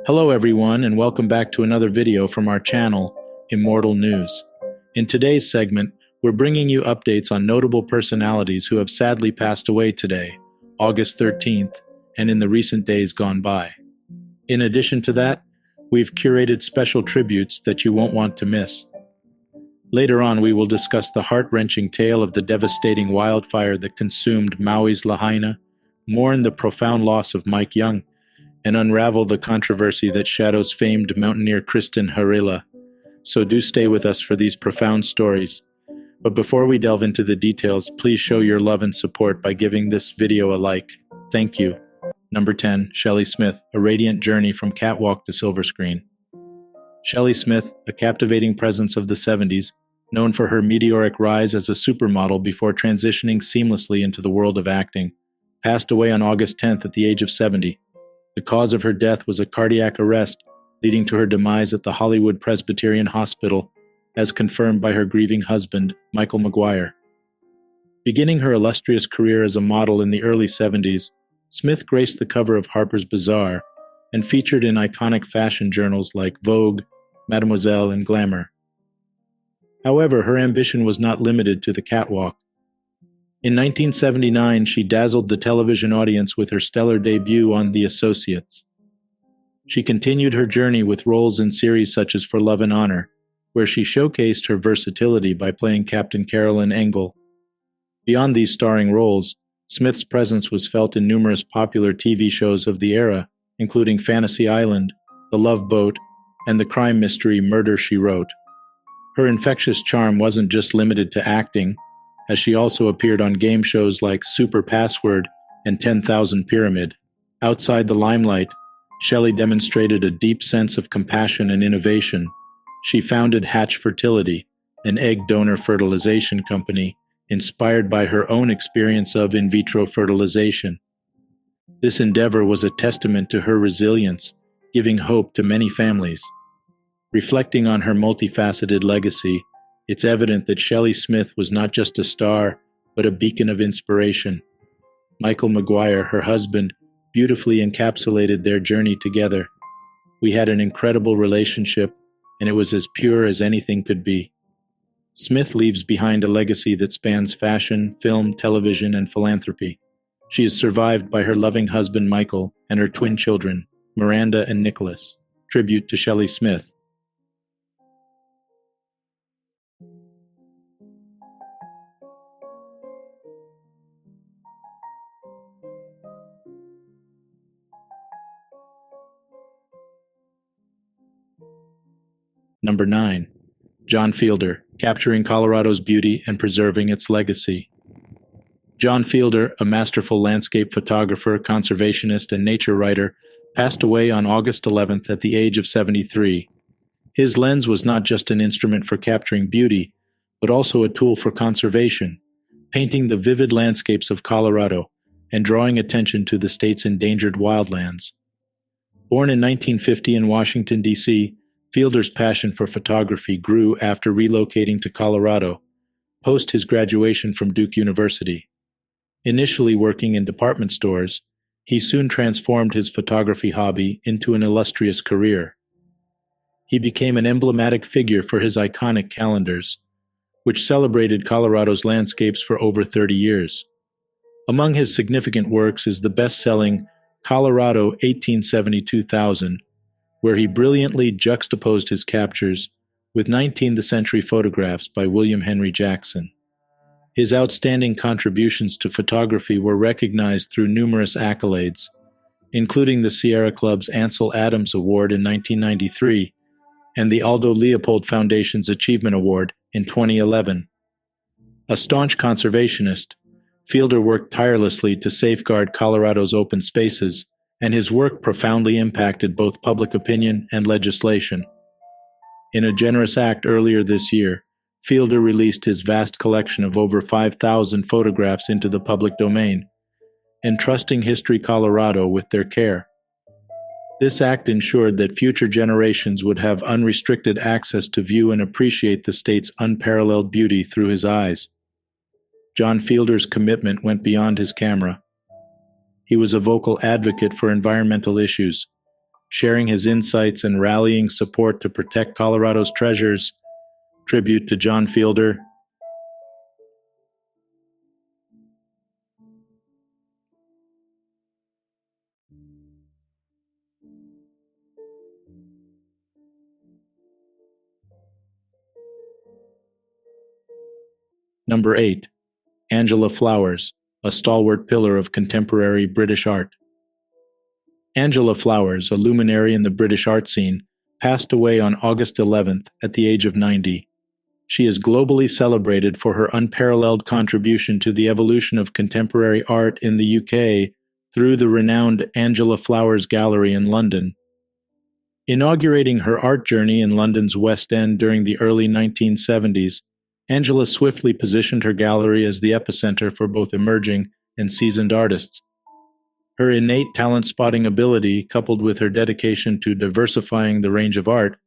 Hello everyone, and welcome back to another video from our channel, Immortal News. In today's segment, we're bringing you updates on notable personalities who have sadly passed away today, August 13th, and in the recent days gone by. In addition to that, we've curated special tributes that you won't want to miss. Later on, we will discuss the heart-wrenching tale of the devastating wildfire that consumed Maui's Lahaina, mourn the profound loss of Mike Young, and unravel the controversy that shadows famed mountaineer Kristen Harila. So do stay with us for these profound stories. But before we delve into the details, please show your love and support by giving this video a like. Thank you. Number 10, Shelley Smith, A Radiant Journey from Catwalk to Silver Screen. Shelley Smith, a captivating presence of the 70s, known for her meteoric rise as a supermodel before transitioning seamlessly into the world of acting, passed away on August 10th at the age of 70. The cause of her death was a cardiac arrest, leading to her demise at the Hollywood Presbyterian Hospital, as confirmed by her grieving husband, Michael Malguire. Beginning her illustrious career as a model in the early 70s, Smith graced the cover of Harper's Bazaar and featured in iconic fashion journals like Vogue, Mademoiselle, and Glamour. However, her ambition was not limited to the catwalk. In 1979, she dazzled the television audience with her stellar debut on The Associates. She continued her journey with roles in series such as For Love and Honor, where she showcased her versatility by playing Captain Carolyn Engel. Beyond these starring roles, Smith's presence was felt in numerous popular TV shows of the era, including Fantasy Island, The Love Boat, and the crime mystery Murder, She Wrote. Her infectious charm wasn't just limited to acting, as she also appeared on game shows like Super Password and 10,000 Pyramid. Outside the limelight, Shelley demonstrated a deep sense of compassion and innovation. She founded Hatch Fertility, an egg donor fertilization company inspired by her own experience of in vitro fertilization. This endeavor was a testament to her resilience, giving hope to many families. Reflecting on her multifaceted legacy, it's evident that Shelley Smith was not just a star, but a beacon of inspiration. Michael Malguire, her husband, beautifully encapsulated their journey together. We had an incredible relationship, and it was as pure as anything could be. Smith leaves behind a legacy that spans fashion, film, television, and philanthropy. She is survived by her loving husband Michael and her twin children, Miranda and Nicholas. Tribute to Shelley Smith. Number 9. John Fielder, Capturing Colorado's Beauty and Preserving Its Legacy. John Fielder, a masterful landscape photographer, conservationist, and nature writer, passed away on August 11th at the age of 73. His lens was not just an instrument for capturing beauty, but also a tool for conservation, painting the vivid landscapes of Colorado and drawing attention to the state's endangered wildlands. Born in 1950 in Washington, D.C., Fielder's passion for photography grew after relocating to Colorado, post his graduation from Duke University. Initially working in department stores, he soon transformed his photography hobby into an illustrious career. He became an emblematic figure for his iconic calendars, which celebrated Colorado's landscapes for over 30 years. Among his significant works is the best-selling Colorado 1872,000, where he brilliantly juxtaposed his captures with 19th-century photographs by William Henry Jackson. His outstanding contributions to photography were recognized through numerous accolades, including the Sierra Club's Ansel Adams Award in 1993 and the Aldo Leopold Foundation's Achievement Award in 2011. A staunch conservationist, Fielder worked tirelessly to safeguard Colorado's open spaces, and his work profoundly impacted both public opinion and legislation. In a generous act earlier this year, Fielder released his vast collection of over 5,000 photographs into the public domain, entrusting History Colorado with their care. This act ensured that future generations would have unrestricted access to view and appreciate the state's unparalleled beauty through his eyes. John Fielder's commitment went beyond his camera. He was a vocal advocate for environmental issues, sharing his insights and rallying support to protect Colorado's treasures. Tribute to John Fielder. Number 8. Angela Flowers, a stalwart pillar of contemporary British art. Angela Flowers, a luminary in the British art scene, passed away on August 11th at the age of 90. She is globally celebrated for her unparalleled contribution to the evolution of contemporary art in the UK through the renowned Angela Flowers Gallery in London. Inaugurating her art journey in London's West End during the early 1970s, Angela swiftly positioned her gallery as the epicenter for both emerging and seasoned artists. Her innate talent-spotting ability, coupled with her dedication to diversifying the range of art,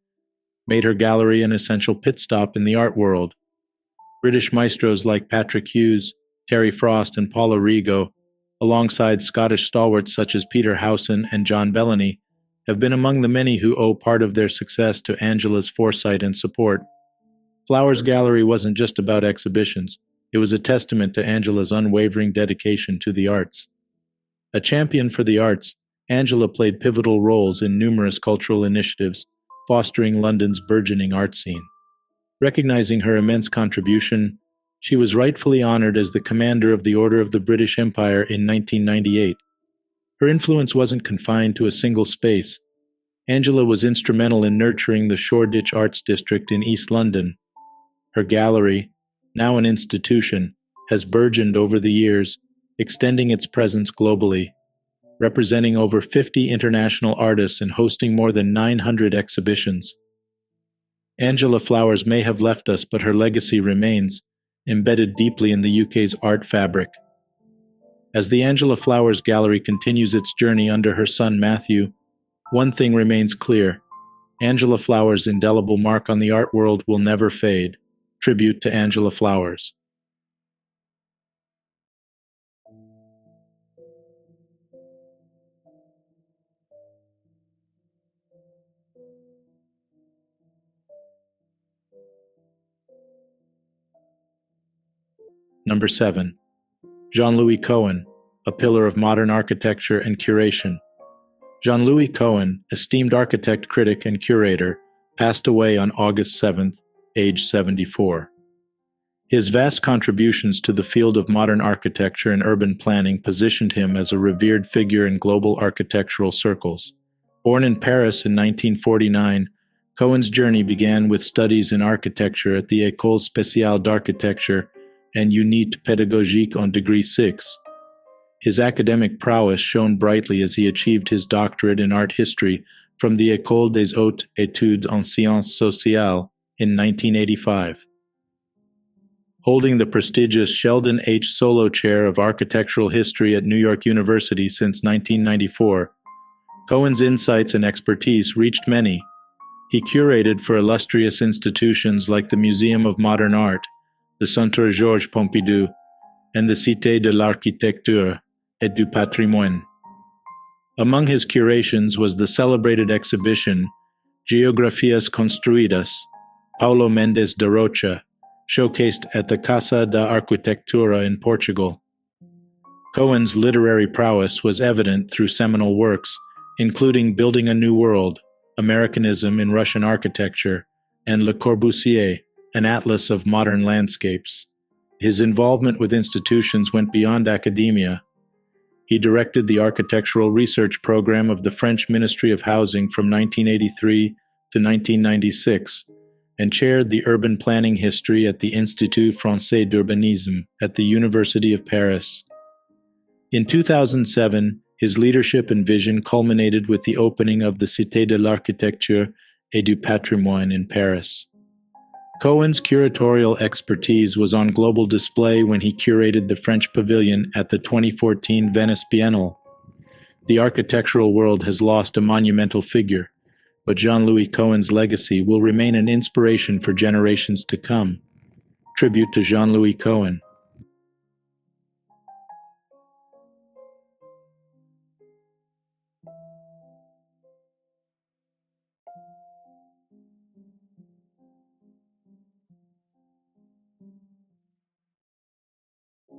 made her gallery an essential pit stop in the art world. British maestros like Patrick Hughes, Terry Frost, and Paula Rigo, alongside Scottish stalwarts such as Peter Howson and John Bellany, have been among the many who owe part of their success to Angela's foresight and support. Flowers Gallery wasn't just about exhibitions, it was a testament to Angela's unwavering dedication to the arts. A champion for the arts, Angela played pivotal roles in numerous cultural initiatives, fostering London's burgeoning art scene. Recognizing her immense contribution, she was rightfully honored as the Commander of the Order of the British Empire in 1998. Her influence wasn't confined to a single space. Angela was instrumental in nurturing the Shoreditch Arts District in East London. Her gallery, now an institution, has burgeoned over the years, extending its presence globally, representing over 50 international artists and hosting more than 900 exhibitions. Angela Flowers may have left us, but her legacy remains, embedded deeply in the UK's art fabric. As the Angela Flowers Gallery continues its journey under her son Matthew, one thing remains clear: Angela Flowers' indelible mark on the art world will never fade. Tribute to Angela Flowers. Number 7. Jean-Louis Cohen, a pillar of modern architecture and curation. Jean-Louis Cohen, esteemed architect, critic, and curator, passed away on August 7th, age 74. His vast contributions to the field of modern architecture and urban planning positioned him as a revered figure in global architectural circles. Born in Paris in 1949, Cohen's journey began with studies in architecture at the École Spéciale d'Architecture and Unité Pédagogique on Degree 6. His academic prowess shone brightly as he achieved his doctorate in art history from the École des Hautes Études en Sciences Sociales in 1985. Holding the prestigious Sheldon H. Solo Chair of Architectural History at New York University since 1994, Cohen's insights and expertise reached many. He curated for illustrious institutions like the Museum of Modern Art, the Centre Georges Pompidou, and the Cité de l'Architecture et du Patrimoine. Among his curations was the celebrated exhibition Geografias Construídas, Paulo Mendes de Rocha, showcased at the Casa da Arquitectura in Portugal. Cohen's literary prowess was evident through seminal works, including Building a New World, Americanism in Russian Architecture, and Le Corbusier, an atlas of modern landscapes. His involvement with institutions went beyond academia. He directed the architectural research program of the French Ministry of Housing from 1983 to 1996, and chaired the urban planning history at the Institut Français d'Urbanisme at the University of Paris. In 2007, his leadership and vision culminated with the opening of the Cité de l'Architecture et du Patrimoine in Paris. Cohen's curatorial expertise was on global display when he curated the French Pavilion at the 2014 Venice Biennale. The architectural world has lost a monumental figure, but Jean-Louis Cohen's legacy will remain an inspiration for generations to come. Tribute to Jean-Louis Cohen.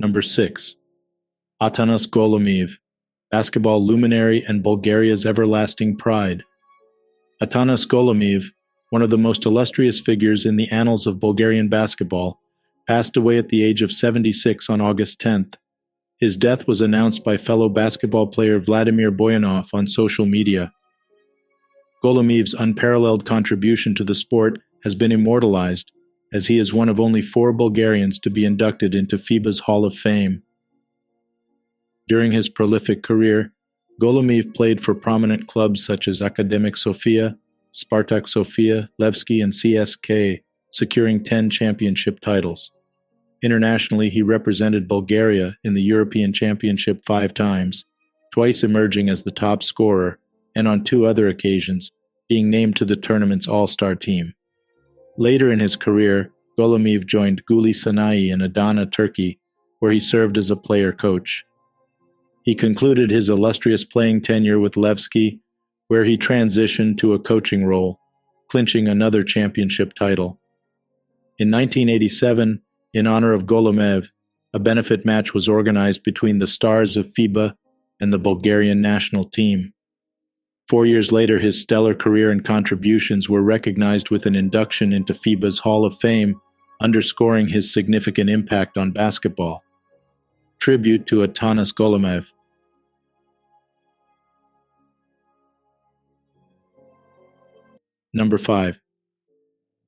Number 6. Atanas Golomev, basketball luminary and Bulgaria's everlasting pride. Atanas Golomev, one of the most illustrious figures in the annals of Bulgarian basketball, passed away at the age of 76 on August 10th. His death was announced by fellow basketball player Vladimir Boyanov on social media. Golomev's unparalleled contribution to the sport has been immortalized, as he is one of only 4 Bulgarians to be inducted into FIBA's Hall of Fame. During his prolific career, Golomev played for prominent clubs such as Academic Sofia, Spartak Sofia, Levski, and CSK, securing 10 championship titles. Internationally, he represented Bulgaria in the European Championship 5 times, twice emerging as the top scorer, and on 2 other occasions, being named to the tournament's all-star team. Later in his career, Golomev joined Guli Sanayi in Adana, Turkey, where he served as a player-coach. He concluded his illustrious playing tenure with Levski, where he transitioned to a coaching role, clinching another championship title. In 1987, in honor of Golomev, a benefit match was organized between the stars of FIBA and the Bulgarian national team. 4 years later, his stellar career and contributions were recognized with an induction into FIBA's Hall of Fame, underscoring his significant impact on basketball. Tribute to Atanas Golomev. Number 5.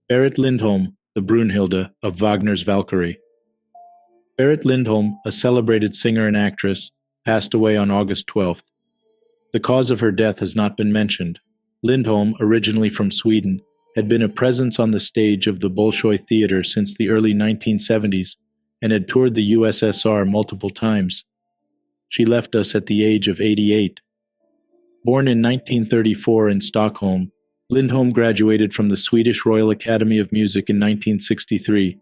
Barrett Lindholm, the Brunhilde of Wagner's Valkyrie. Barrett Lindholm, a celebrated singer and actress, passed away on August 12th. The cause of her death has not been mentioned. Lindholm, originally from Sweden, had been a presence on the stage of the Bolshoi Theater since the early 1970s and had toured the USSR multiple times. She left us at the age of 88. Born in 1934 in Stockholm, Lindholm graduated from the Swedish Royal Academy of Music in 1963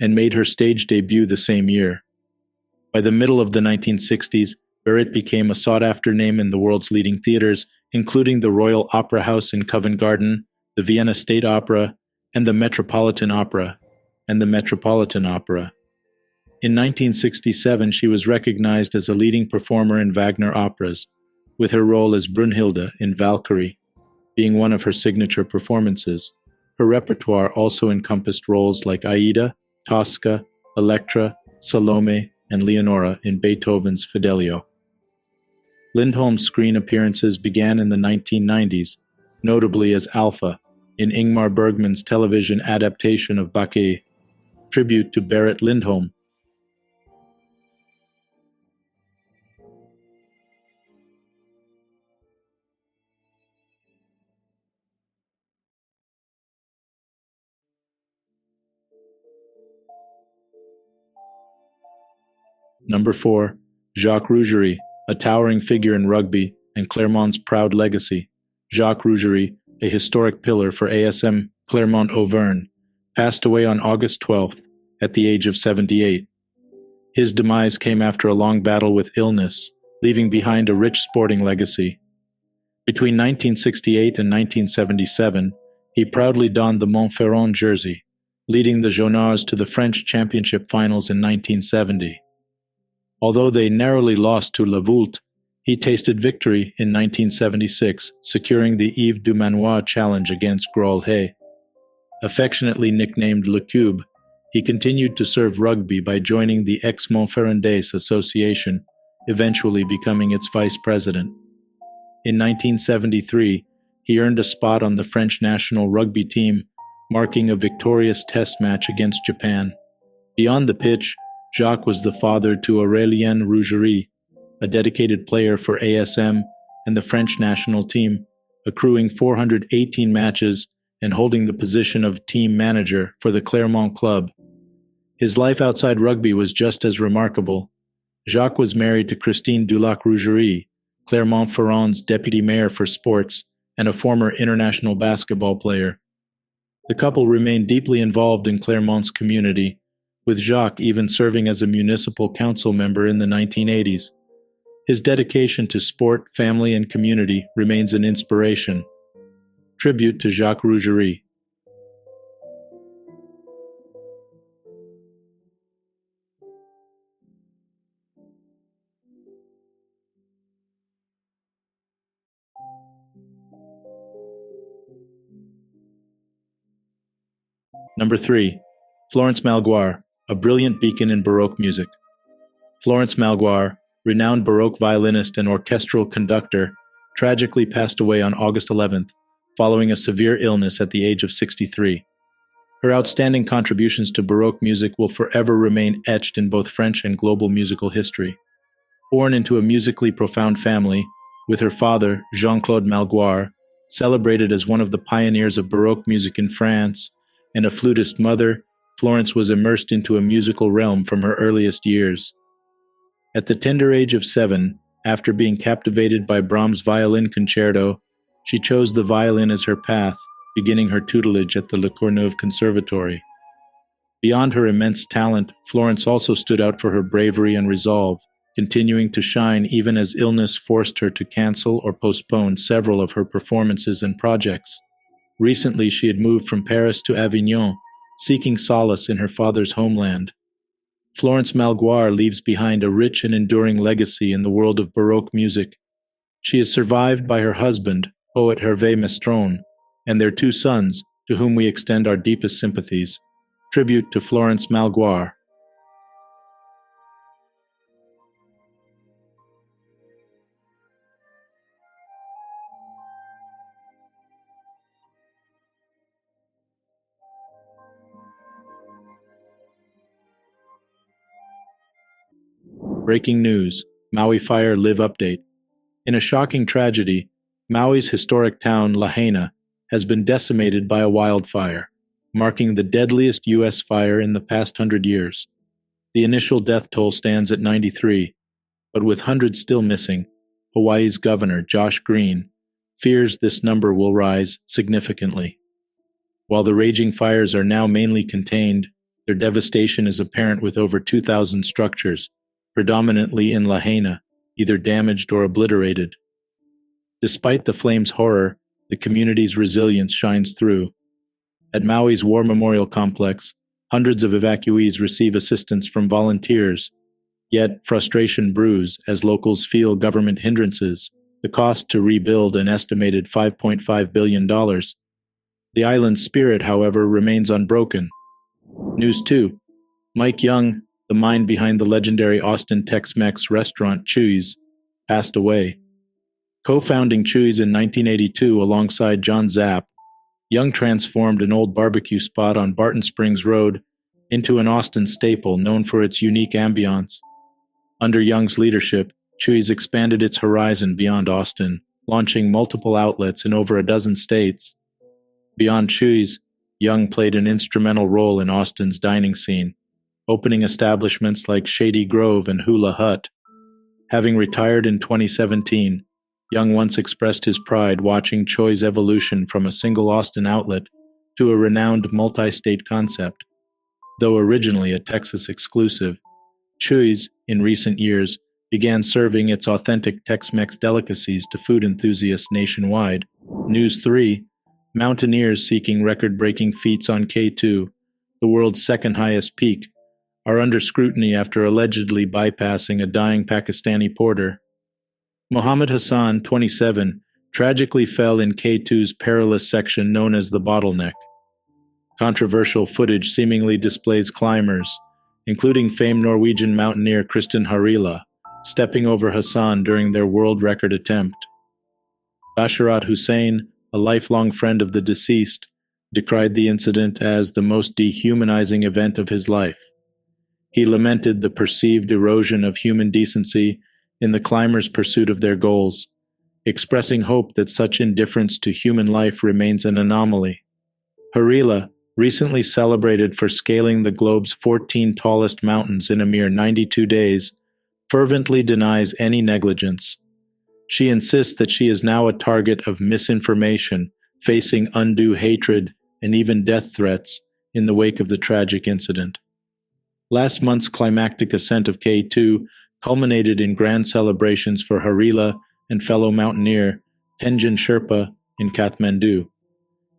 and made her stage debut the same year. By the middle of the 1960s, Barrett became a sought-after name in the world's leading theaters, including the Royal Opera House in Covent Garden, the Vienna State Opera, and the Metropolitan Opera. In 1967, she was recognized as a leading performer in Wagner operas, with her role as Brunhilde in Valkyrie being one of her signature performances. Her repertoire also encompassed roles like Aida, Tosca, Electra, Salome, and Leonora in Beethoven's Fidelio. Lindholm's screen appearances began in the 1990s, notably as Alpha in Ingmar Bergman's television adaptation of Bacchae. Tribute to Barrett Lindholm. Number 4. Jacques Rouge, a towering figure in rugby and Clermont's proud legacy. Jacques Rouge, a historic pillar for ASM Clermont-Auvergne, passed away on August 12th at the age of 78. His demise came after a long battle with illness, leaving behind a rich sporting legacy. Between 1968 and 1977, he proudly donned the Montferrand jersey, leading the Jaunards to the French Championship finals in 1970. Although they narrowly lost to La Voulte, he tasted victory in 1976, securing the Yves Dumanoir challenge against Groll-Hay. Affectionately nicknamed Le Cube, he continued to serve rugby by joining the Aix-Montferrandais Association, eventually becoming its vice president. In 1973, he earned a spot on the French national rugby team, marking a victorious test match against Japan. Beyond the pitch, Jacques was the father to Aurélien Rougerie, a dedicated player for ASM and the French national team, accruing 418 matches and holding the position of team manager for the Clermont club. His life outside rugby was just as remarkable. Jacques was married to Christine Dulac-Rougerie, Clermont-Ferrand's deputy mayor for sports and a former international basketball player. The couple remained deeply involved in Clermont's community, with Jacques even serving as a municipal council member in the 1980s. His dedication to sport, family, and community remains an inspiration. Tribute to Jacques Rougerie. Number 3. Florence Malguire, a brilliant beacon in Baroque music. Florence Malguire, renowned Baroque violinist and orchestral conductor, tragically passed away on August 11th, following a severe illness at the age of 63. Her outstanding contributions to Baroque music will forever remain etched in both French and global musical history. Born into a musically profound family, with her father, Jean-Claude Malguire, celebrated as one of the pioneers of Baroque music in France, and a flutist mother, Florence was immersed into a musical realm from her earliest years. At the tender age of 7, after being captivated by Brahms' violin concerto, she chose the violin as her path, beginning her tutelage at the Le Courneuve Conservatory. Beyond her immense talent, Florence also stood out for her bravery and resolve, continuing to shine even as illness forced her to cancel or postpone several of her performances and projects. Recently, she had moved from Paris to Avignon, seeking solace in her father's homeland. Florence Malguire leaves behind a rich and enduring legacy in the world of Baroque music. She is survived by her husband, poet Hervé Mestron, and their 2 sons, to whom we extend our deepest sympathies. Tribute to Florence Malguire. Breaking news: Maui Fire Live Update. In a shocking tragedy, Maui's historic town, Lahaina, has been decimated by a wildfire, marking the deadliest U.S. fire in the past 100 years. The initial death toll stands at 93, but with hundreds still missing, Hawaii's governor, Josh Green, fears this number will rise significantly. While the raging fires are now mainly contained, their devastation is apparent with over 2,000 structures, predominantly in Lahaina, either damaged or obliterated. Despite the flames' horror, the community's resilience shines through. At Maui's War Memorial Complex, hundreds of evacuees receive assistance from volunteers, yet frustration brews as locals feel government hindrances, the cost to rebuild an estimated $5.5 billion. The island's spirit, however, remains unbroken. News 2. Mike Young, the mind behind the legendary Austin Tex-Mex restaurant Chuy's, passed away. Co-founding Chuy's in 1982 alongside John Zapp, Young transformed an old barbecue spot on Barton Springs Road into an Austin staple known for its unique ambiance. Under Young's leadership, Chuy's expanded its horizon beyond Austin, launching multiple outlets in over a dozen states. Beyond Chuy's, Young played an instrumental role in Austin's dining scene, opening establishments like Shady Grove and Hula Hut. Having retired in 2017, Young once expressed his pride watching Choi's evolution from a single Austin outlet to a renowned multi-state concept. Though originally a Texas exclusive, Choi's, in recent years, began serving its authentic Tex-Mex delicacies to food enthusiasts nationwide. News 3. Mountaineers seeking record-breaking feats on K2, the world's second highest peak, are under scrutiny after allegedly bypassing a dying Pakistani porter. Mohammed Hassan, 27, tragically fell in K2's perilous section known as the bottleneck. Controversial footage seemingly displays climbers, including famed Norwegian mountaineer Kristin Harila, stepping over Hassan during their world record attempt. Basharat Hussein, a lifelong friend of the deceased, decried the incident as the most dehumanizing event of his life. He lamented the perceived erosion of human decency in the climbers' pursuit of their goals, expressing hope that such indifference to human life remains an anomaly. Harila, recently celebrated for scaling the globe's 14 tallest mountains in a mere 92 days, fervently denies any negligence. She insists that she is now a target of misinformation, facing undue hatred and even death threats in the wake of the tragic incident. Last month's climactic ascent of K2 culminated in grand celebrations for Harila and fellow mountaineer Tenjin Sherpa in Kathmandu.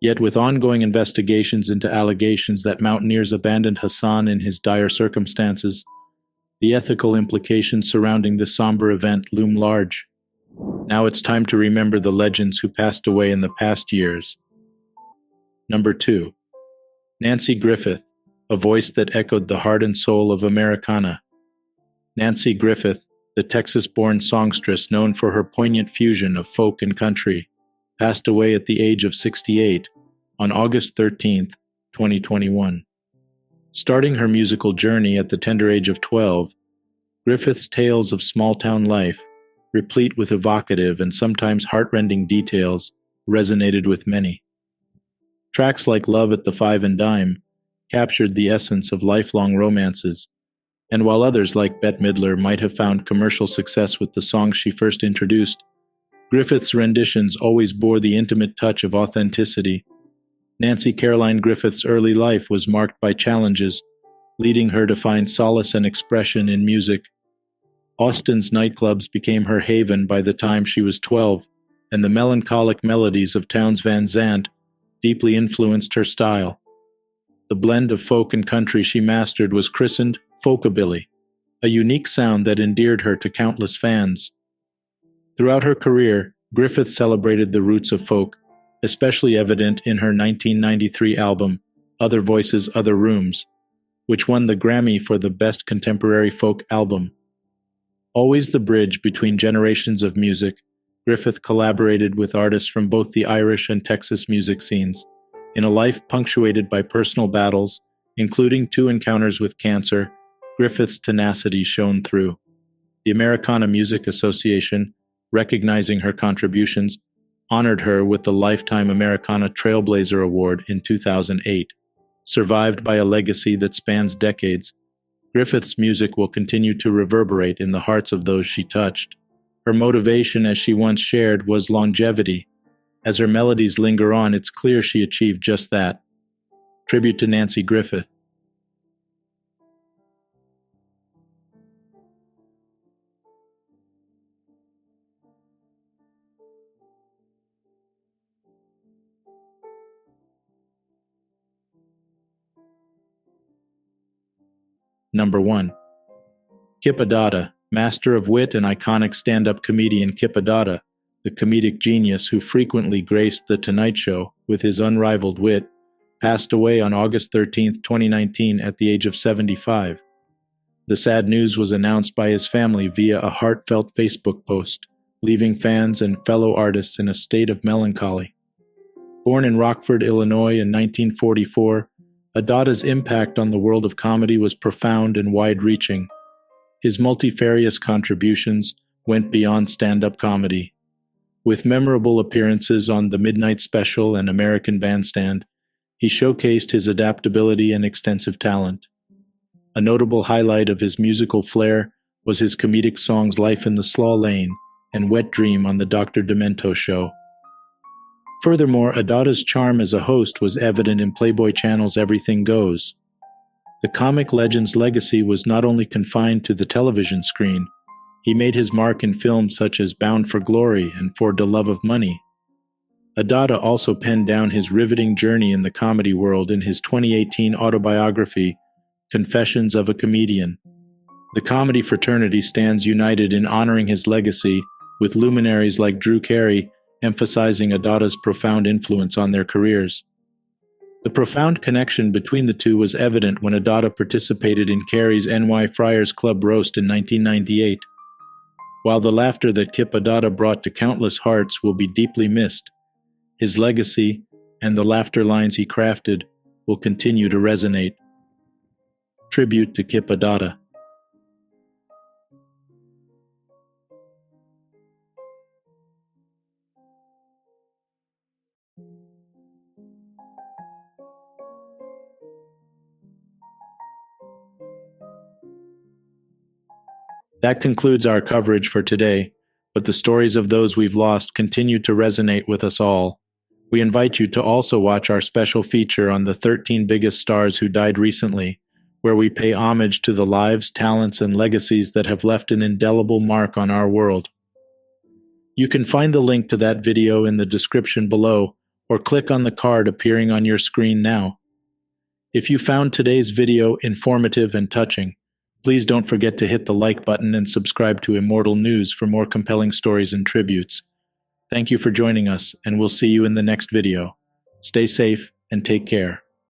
Yet with ongoing investigations into allegations that mountaineers abandoned Hassan in his dire circumstances, the ethical implications surrounding this somber event loom large. Now it's time to remember the legends who passed away in the past years. Number 2. Nancy Griffith, a voice that echoed the heart and soul of Americana. Nancy Griffith, the Texas-born songstress known for her poignant fusion of folk and country, passed away at the age of 68 on August 13, 2021. Starting her musical journey at the tender age of 12, Griffith's tales of small-town life, replete with evocative and sometimes heart-rending details, resonated with many. Tracks like Love at the Five and Dime captured the essence of lifelong romances, and while others like Bette Midler might have found commercial success with the songs she first introduced, Griffith's renditions always bore the intimate touch of authenticity. Nancy Caroline Griffith's early life was marked by challenges, leading her to find solace and expression in music. Austin's nightclubs became her haven by the time she was 12, and the melancholic melodies of Townes Van Zandt deeply influenced her style. The blend of folk and country she mastered was christened folkabilly, a unique sound that endeared her to countless fans. Throughout her career, Griffith celebrated the roots of folk, especially evident in her 1993 album, Other Voices, Other Rooms, which won the Grammy for the Best Contemporary Folk Album. Always the bridge between generations of music, Griffith collaborated with artists from both the Irish and Texas music scenes. In a life punctuated by personal battles, including 2 encounters with cancer, Griffith's tenacity shone through. The Americana Music Association, recognizing her contributions, honored her with the Lifetime Americana Trailblazer Award in 2008. Survived by a legacy that spans decades, Griffith's music will continue to reverberate in the hearts of those she touched. Her motivation, as she once shared, was longevity. As her melodies linger on, it's clear she achieved just that. Tribute to Nancy Griffith. Number 1. Kipadata, master of wit and iconic stand-up comedian Kipadata, the comedic genius who frequently graced The Tonight Show with his unrivaled wit, passed away on August 13, 2019 at the age of 75. The sad news was announced by his family via a heartfelt Facebook post, leaving fans and fellow artists in a state of melancholy. Born in Rockford, Illinois in 1944, Adata's impact on the world of comedy was profound and wide-reaching. His multifarious contributions went beyond stand-up comedy. With memorable appearances on The Midnight Special and American Bandstand, he showcased his adaptability and extensive talent. A notable highlight of his musical flair was his comedic songs Life in the Slaw Lane and Wet Dream on The Dr. Demento Show. Furthermore, Adata's charm as a host was evident in Playboy Channel's Everything Goes. The comic legend's legacy was not only confined to the television screen. He made his mark in films such as Bound for Glory and For the Love of Money. Adata also penned down his riveting journey in the comedy world in his 2018 autobiography, Confessions of a Comedian. The comedy fraternity stands united in honoring his legacy, with luminaries like Drew Carey emphasizing Adata's profound influence on their careers. The profound connection between the two was evident when Adata participated in Carey's NY Friars Club roast in 1998. While the laughter that Kipadata brought to countless hearts will be deeply missed, his legacy and the laughter lines he crafted will continue to resonate. Tribute to Kipadata. That concludes our coverage for today, but the stories of those we've lost continue to resonate with us all. We invite you to also watch our special feature on the 13 biggest stars who died recently, where we pay homage to the lives, talents, and legacies that have left an indelible mark on our world. You can find the link to that video in the description below, or click on the card appearing on your screen now. If you found today's video informative and touching, please don't forget to hit the like button and subscribe to Immortal News for more compelling stories and tributes. Thank you for joining us, and we'll see you in the next video. Stay safe and take care.